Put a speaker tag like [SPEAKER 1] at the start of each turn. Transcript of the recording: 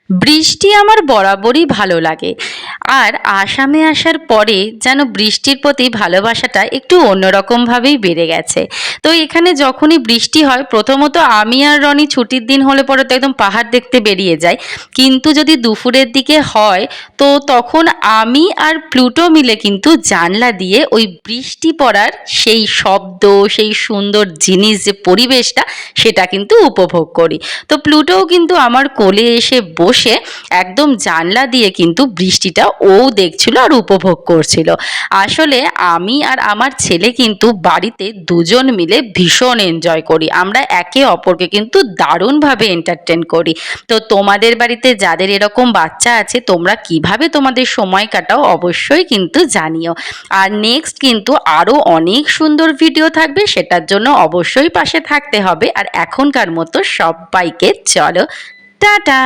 [SPEAKER 1] বৃষ্টি আমার বরাবরই ভালো লাগে। আর আসামে আসার পরে যেন বৃষ্টির প্রতি ভালোবাসাটা একটু অন্যরকমভাবেই বেড়ে গেছে। তো এখানে যখনই বৃষ্টি হয়, প্রথমত আমি আর রনি ছুটির দিন হলে পরে তো একদম পাহাড় দেখতে বেরিয়ে যাই। কিন্তু যদি দুপুরের দিকে হয়, তো তখন আমি আর প্লুটো মিলে কিন্তু জানলা দিয়ে ওই বৃষ্টি পড়ার সেই শব্দ, সেই সুন্দর জিনিস, যে পরিবেশটা, সেটা কিন্তু উপভোগ করি। তো প্লুটোও কিন্তু আমার কোলে এসে বসে একদম জানলা দিয়ে কিন্তু বৃষ্টিটা ও দেখছিল আর উপভোগ করছিল। আসলে আমি আর আমার ছেলে কিন্তু বাড়িতে দুজন মিলে ভীষণ এনজয় করি, আমরা একে অপরকে কিন্তু দারুণভাবে এন্টারটেন করি। তো তোমাদের বাড়িতে যাদের এরকম বাচ্চা আছে, তোমরা কিভাবে তোমাদের সময় কাটাও অবশ্যই কিন্তু জানিও। আর নেক্সট কিন্তু আরও অনেক সুন্দর ভিডিও থাকবে, সেটার জন্য অবশ্যই পাশে থাকতে হবে। আর এখনকার মতো সবাইকে চলো টাটা।